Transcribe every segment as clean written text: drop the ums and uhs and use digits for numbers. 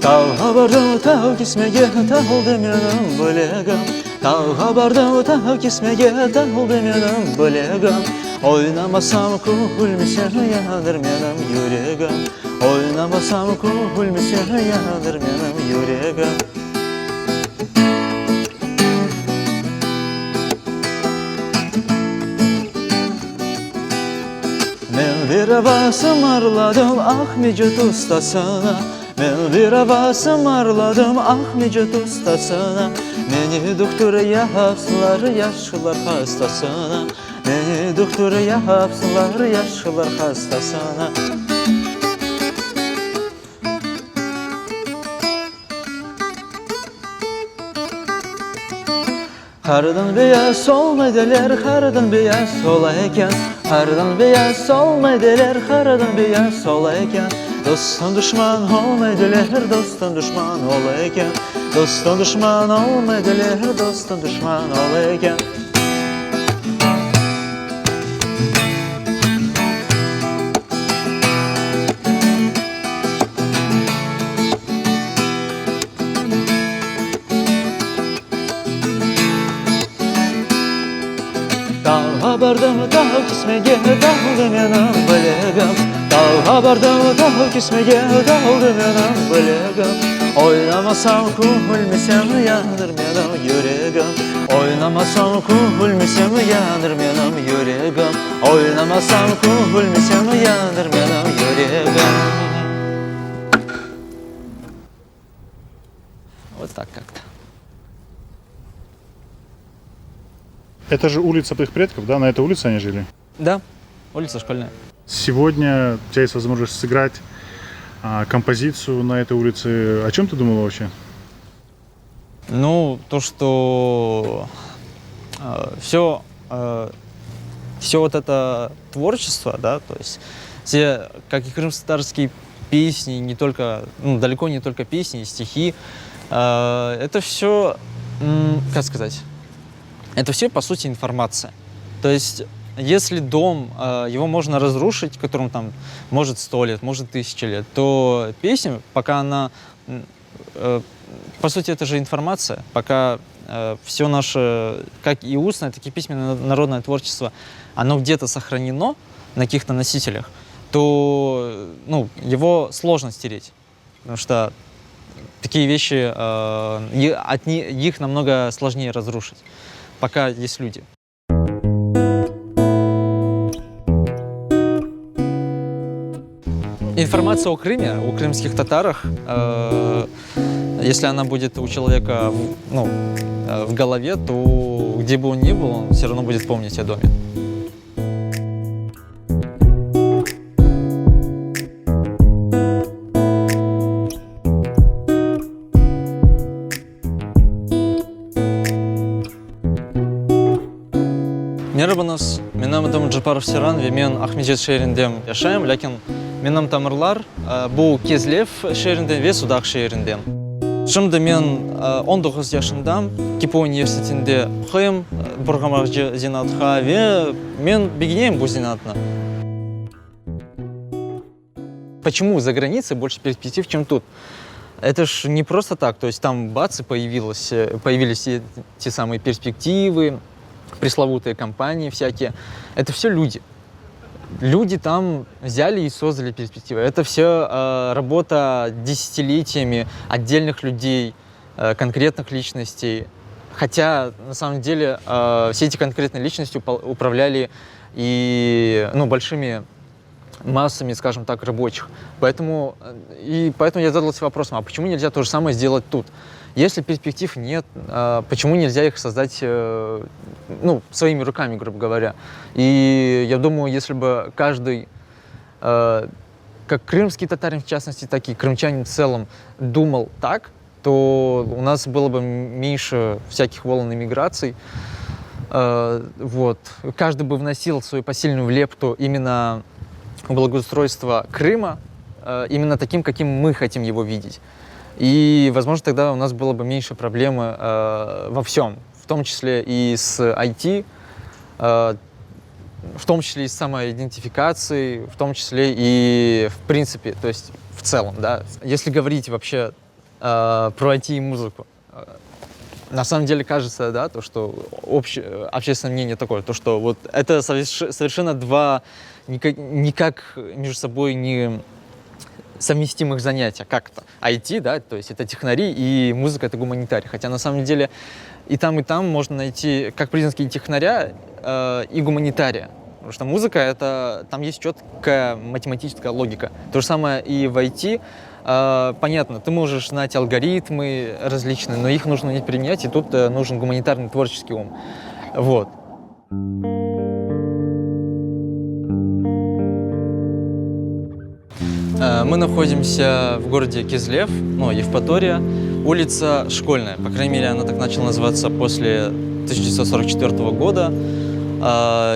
Tağ'a bardım, tağ kismege, tağıldı menim bölegim. Tağ'a bardım, tağ kismege, tağıldı menim bölegim. Oynamasam kuhulmese yanır menim yüregim. Oynamasam kuhulmese yanır menim yüregim. Men bir basım arladım Ahmecet ustasına. Men bir basım arladım Ahmecet ustasına. Meni doktor yapsınlar yaşlılar hastasına. Meni doktor yapsınlar yaşlılar hastasına. Hardan beyaz olmaydılar, hardan beyaz olayken. Hardan beyaz olmaydılar, hardan beyaz olayken. Dostun düşman olmaydılar, dostun düşman olayken. Dostun düşman olmaydılar, dostun düşman olayken. Tağ'a bardım, tağ kismege, tağıldı menim bölegim. Tağ'a bardım, tağ kismege, tağıldı menim bölegim. Oynamasam kuhulmesem yanır menim yüregim. Oynamasam kuhulmesem yanır menim yüregim. Oynamasam kuhulmesem yanır menim yüregim. Вот так как-то. Это же улица твоих предков, да? На этой улице они жили? Да, улица Школьная. Сегодня у тебя есть возможность сыграть композицию на этой улице. О чем ты думала вообще? Ну, то, что все вот это творчество, да, то есть все, как и крымско-татарские песни, не только, ну, далеко не только песни, и стихи, это все, как сказать, это все, по сути, информация. То есть, если дом, его можно разрушить, которому там может 100 лет, может 1000 лет, то песня, пока она, по сути, это же информация, пока все наше, как и устное, так и письменное народное творчество, оно где-то сохранено на каких-то носителях, то, ну, его сложно стереть, потому что такие вещи, их намного сложнее разрушить, пока есть люди. Информация о Крыме, о крымских татарах, если она будет у человека в голове, то где бы он ни был, он все равно будет помнить о доме. Мерабанас, менам адам Джапаров Сиран, мен Ахмеджет шеріндем яшайм, ләкин менам тамырлар бұл кезлев шерінден ве судақ шерінден. Шымды мен 19 яшындам, Кипо университетінде оқимын, бұрғамақ зинатқа ве мен бегінем бұл зинатына. Почему за границей больше перспектив, чем тут? Это ж не просто так, то есть там бац и появились те самые перспективы, пресловутые компании всякие. Это все люди. Люди там взяли и создали перспективы. Это все работа десятилетиями отдельных людей, конкретных личностей. Хотя, на самом деле, все эти конкретные личности управляли и, большими массами, скажем так, рабочих. Поэтому я задался вопросом, а почему нельзя то же самое сделать тут? Если перспектив нет, почему нельзя их создать своими руками, грубо говоря? И я думаю, если бы каждый, как крымский татарин в частности, так и крымчанин в целом, думал так, то у нас было бы меньше всяких волн иммиграций. Каждый бы вносил свою посильную лепту именно в благоустройство Крыма, именно таким, каким мы хотим его видеть. И, возможно, тогда у нас было бы меньше проблемы во всем, в том числе и с IT, в том числе и самоидентификации, в том числе и в принципе, то есть в целом, да. Если говорить вообще про IT и музыку, на самом деле кажется, да, то, что общественное мнение такое, то, что вот это совершенно два никак между собой не совместимых занятия как-то. IT, да, то есть это технари, и музыка — это гуманитарий. Хотя на самом деле и там можно найти как признаки технаря и гуманитария. Потому что музыка — это там есть четкая математическая логика. То же самое и в IT. Понятно, ты можешь знать алгоритмы различные, но их нужно уметь применять, и тут нужен гуманитарный творческий ум. Вот. Мы находимся в городе Кизлев, Евпатория, улица Школьная. По крайней мере, она так начала называться после 1944 года.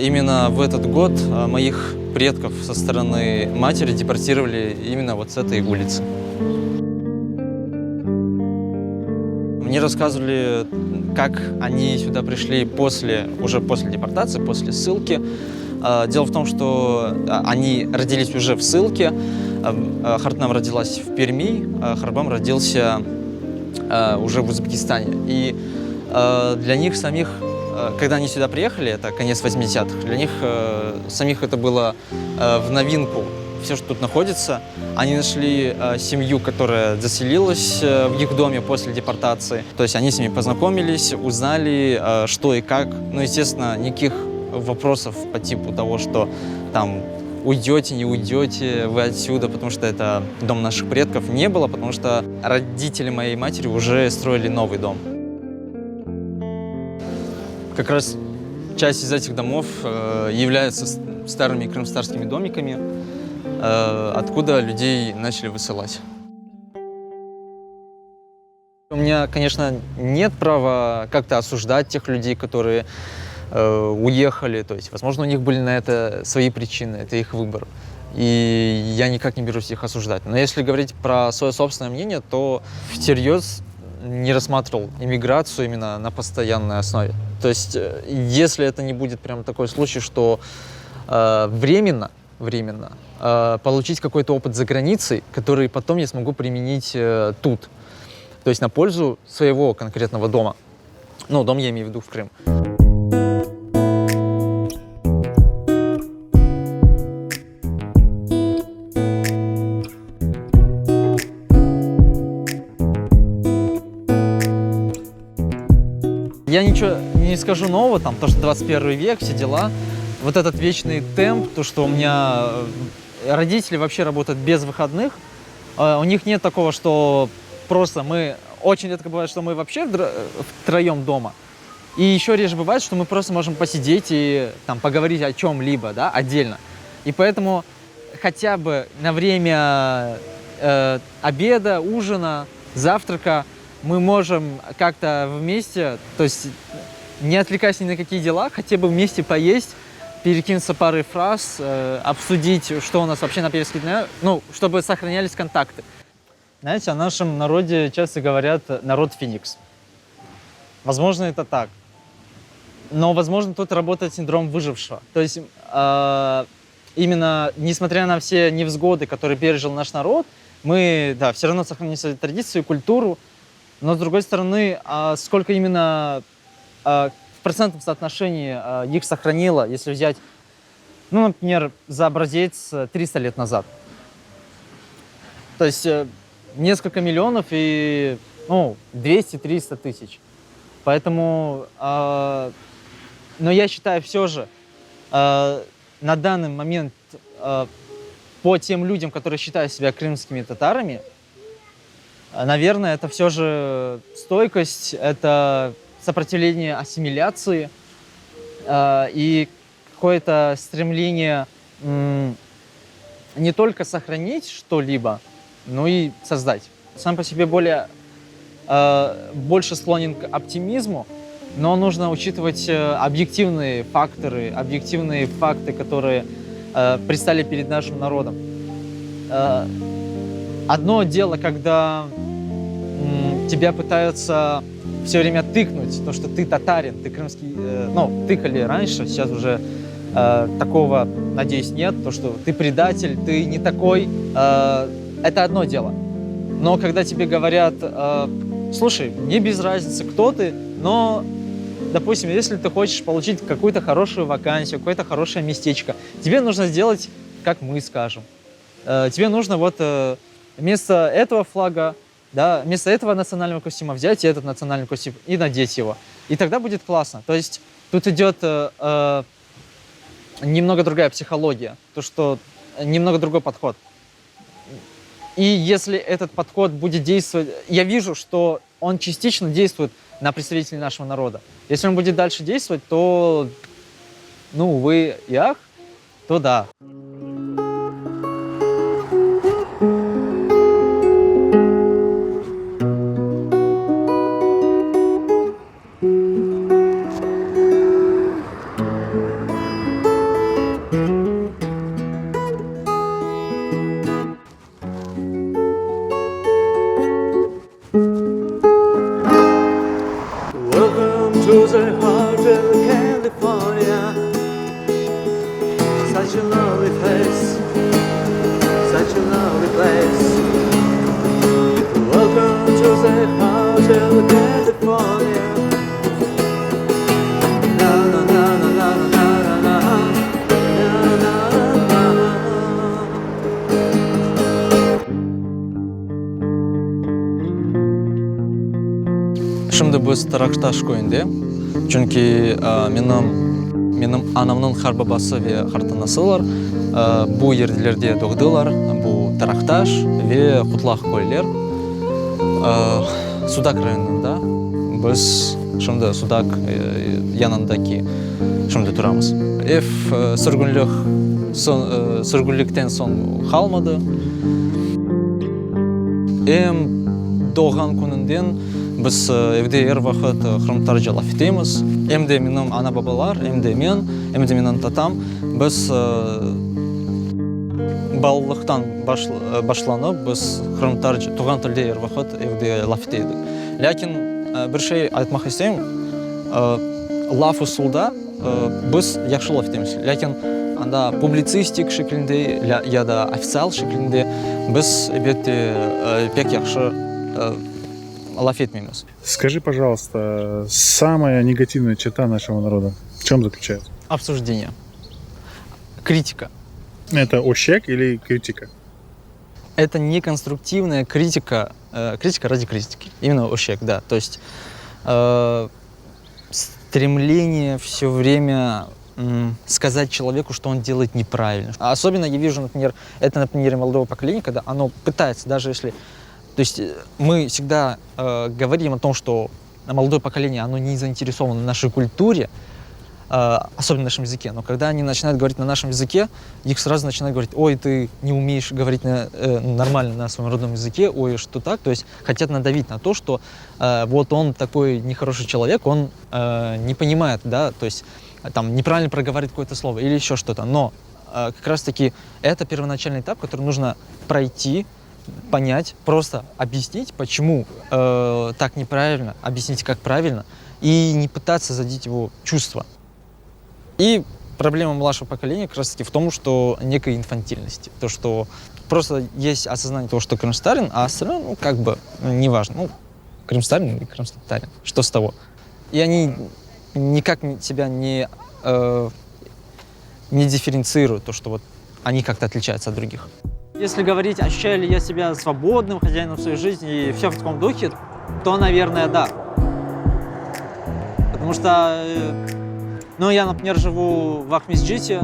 Именно в этот год моих предков со стороны матери депортировали именно вот с этой улицы. Мне рассказывали, как они сюда пришли уже после депортации, после ссылки. Дело в том, что они родились уже в ссылке. Хартнам родилась в Перми, Харбам родился уже в Узбекистане. И для них самих, когда они сюда приехали, это конец 80-х, для них самих это было в новинку. Все, что тут находится. Они нашли семью, которая заселилась в их доме после депортации. То есть они с ними познакомились, узнали, что и как. Ну, естественно, никаких вопросов по типу того, что там уйдете, не уйдете вы отсюда, потому что это дом наших предков, не было, потому что родители моей матери уже строили новый дом. Как раз часть из этих домов является старыми крымстарскими домиками, откуда людей начали высылать. У меня, конечно, нет права как-то осуждать тех людей, которые уехали. То есть, возможно, у них были на это свои причины, это их выбор. И я никак не берусь их осуждать. Но если говорить про свое собственное мнение, то всерьез не рассматривал иммиграцию именно на постоянной основе. То есть, если это не будет прям такой случай, что временно получить какой-то опыт за границей, который потом я смогу применить тут. То есть на пользу своего конкретного дома. Ну, дом я имею в виду в Крым. Я ничего не скажу нового, там, то, что 21 век, все дела. Вот этот вечный темп, то, что у меня родители вообще работают без выходных, у них нет такого, что просто очень редко бывает, что мы вообще втроем дома. И еще реже бывает, что мы просто можем посидеть и там поговорить о чем-либо, да, отдельно. И поэтому хотя бы на время обеда, ужина, завтрака мы можем как-то вместе, то есть не отвлекаясь ни на какие дела, хотя бы вместе поесть, перекинуться парой фраз, обсудить, что у нас вообще на перских днях, чтобы сохранялись контакты. Знаете, о нашем народе часто говорят «народ Феникс». Возможно, это так. Но, возможно, тут работает синдром выжившего. То есть именно несмотря на все невзгоды, которые пережил наш народ, мы, да, все равно сохранили свою традицию, культуру. Но, с другой стороны, сколько именно в процентном соотношении их сохранило, если взять, например, за образец 300 лет назад. То есть несколько миллионов и 200-300 тысяч. Поэтому, но я считаю все же, на данный момент по тем людям, которые считают себя крымскими татарами, наверное, это все же стойкость, это сопротивление ассимиляции и какое-то стремление не только сохранить что-либо, но и создать. Сам по себе больше склонен к оптимизму, но нужно учитывать объективные факторы, объективные факты, которые предстали перед нашим народом. Одно дело, когда тебя пытаются все время тыкнуть, то, что ты татарин, ты крымский, ну, тыкали раньше, сейчас уже такого, надеюсь, нет, то, что ты предатель, ты не такой, это одно дело. Но когда тебе говорят, слушай, мне без разницы, кто ты, но, допустим, если ты хочешь получить какую-то хорошую вакансию, какое-то хорошее местечко, тебе нужно сделать, как мы скажем. Тебе нужно вот вместо этого флага, да, вместо этого национального костюма взять этот национальный костюм и надеть его. И тогда будет классно. То есть тут идет немного другая психология, то, что немного другой подход. И если этот подход будет действовать, я вижу, что он частично действует на представителей нашего народа. Если он будет дальше действовать, то, ну, увы и ах, то да. Welcome to the Hotel California. Such a lovely place. Such a lovely place. Welcome to the Hotel California. Na na na na na na na na na na na. Şimdi biz Таракташ көйінде, чүнки менің анамның харбабасы ве хартанасы бар. Бу ерділерде доғдылар, бу Таракташ ве Хутлах көйлер. Судак районында біз şimdi Судак янындаки şimdi турамыз. Сүргүнліктен соң қалмады. Doğan күнінден біз evde er вақыт хрымтар жалап етеміз. Емде менің ана бабалар, емде менің татам. Біз балалықтан башланып, біз хрымтар туған тілде er вақыт evde лaf етедік. Ләкин бір şey айтмақ істеймін, лaf ұсылда біз яқшы лaf етеміз. Ләкин анда публицистик шекілінде, яда официал шекілінде біз әлбетте пек яқшы лaf etmemiz. Скажи, пожалуйста, самая негативная черта нашего народа в чем заключается? Обсуждение. Критика. Это ощек или критика? Это не конструктивная критика, критика ради критики. Именно ощек, да. То есть стремление все время сказать человеку, что он делает неправильно. Особенно я вижу, например, это на примере молодого поколения, когда оно пытается, даже если... То есть мы всегда говорим о том, что молодое поколение, оно не заинтересовано в нашей культуре, особенно в нашем языке. Но когда они начинают говорить на нашем языке, их сразу начинают говорить: ой, ты не умеешь говорить нормально на своем родном языке, ой, что так. То есть хотят надавить на то, что вот он такой нехороший человек, он не понимает, да, то есть там неправильно проговаривает какое-то слово или еще что-то. Но как раз-таки это первоначальный этап, который нужно пройти, понять, просто объяснить, почему так неправильно, объяснить, как правильно, и не пытаться задеть его чувства. И проблема младшего поколения как раз-таки в том, что некой инфантильности. То, что просто есть осознание того, что Крым старин, а остальное, ну, как бы, неважно. Ну, Крым старин и Крым татарин. Что с того? И они никак себя не дифференцируют, то, что вот они как-то отличаются от других. Если говорить, ощущаю ли я себя свободным хозяином своей жизни и все в таком духе, то, наверное, да. Потому что, ну, я, например, живу в Ахмесджите,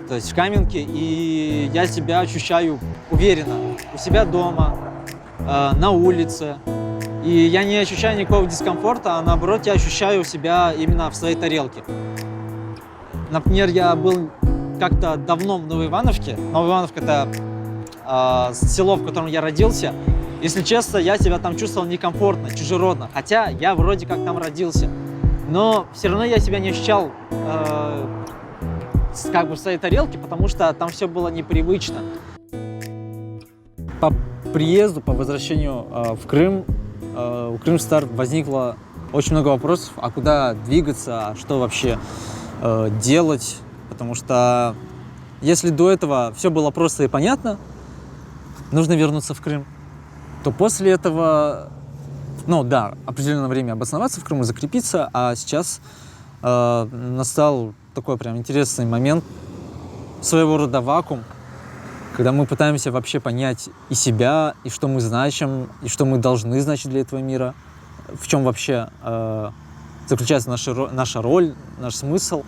то есть в Каменке, и я себя ощущаю уверенно у себя дома, на улице. И я не ощущаю никакого дискомфорта, а наоборот, я ощущаю себя именно в своей тарелке. Например, я был как-то давно в Новой Ивановке. Новая Ивановка — это село, в котором я родился. Если честно, я себя там чувствовал некомфортно, чужеродно. Хотя я вроде как там родился. Но все равно я себя не ощущал как бы в своей тарелке, потому что там все было непривычно. По приезду, по возвращению в Крым, у Крымстар возникла очень много вопросов, а куда двигаться, а что вообще делать, потому что если до этого все было просто и понятно, нужно вернуться в Крым, то после этого, ну да, определенное время обосноваться в Крыму, закрепиться, а сейчас настал такой прям интересный момент, своего рода вакуум, когда мы пытаемся вообще понять и себя, и что мы значим, и что мы должны значить для этого мира, в чем вообще заключается наша роль, наш смысл.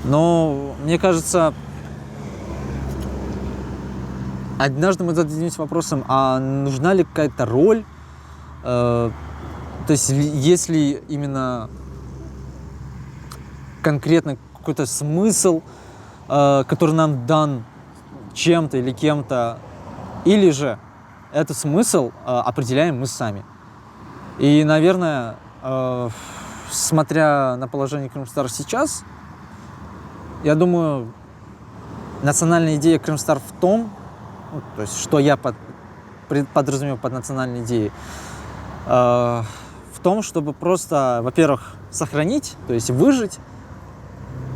Но мне кажется, однажды мы зададимся вопросом, а нужна ли какая-то роль, то есть если именно конкретно какой-то смысл, который нам дан чем-то или кем-то, или же этот смысл определяем мы сами. И, наверное, смотря на положение Крымстар сейчас, я думаю, национальная идея Крымстар в том, ну, то есть что я подразумеваю под национальной идеей, в том, чтобы просто, во-первых, сохранить, то есть выжить,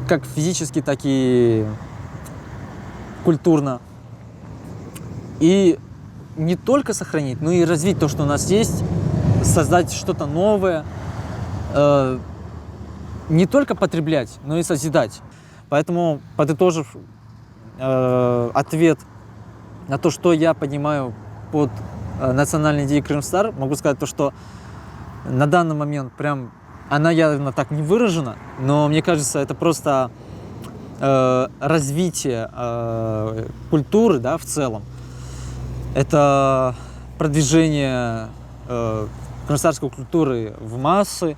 как физически, так и культурно. И не только сохранить, но и развить то, что у нас есть, создать что-то новое, не только потреблять, но и созидать. Поэтому, подытожив ответ на то, что я понимаю под национальной идеей Крымстар, могу сказать то, что на данный момент прям она явно так не выражена, но мне кажется, это просто развитие культуры, да, в целом. Это продвижение крымстарской культуры в массы,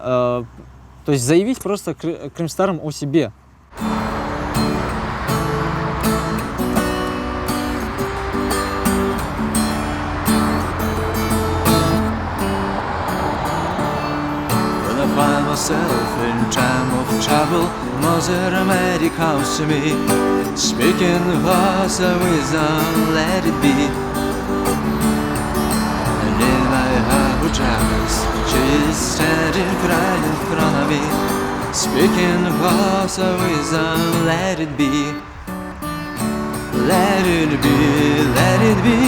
то есть заявить просто крымстарам о себе. Find myself in time of trouble, Mother America comes to me, speaking words of wisdom, let it be. And in my heart with troubles, she is standing right in front of me, speaking words of wisdom, let it be. Let it be, let it be,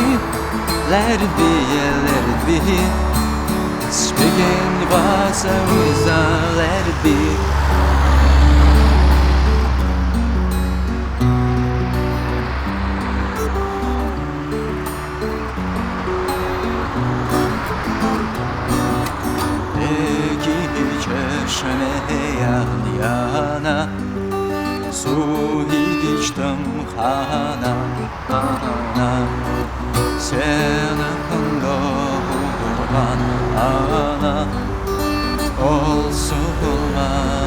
let it be, yeah, let it be. Speaking the words of wisdom, let it be. Eki çeşme yan yana, su içtim kana, ana. Sen akında ana olsun olmaz.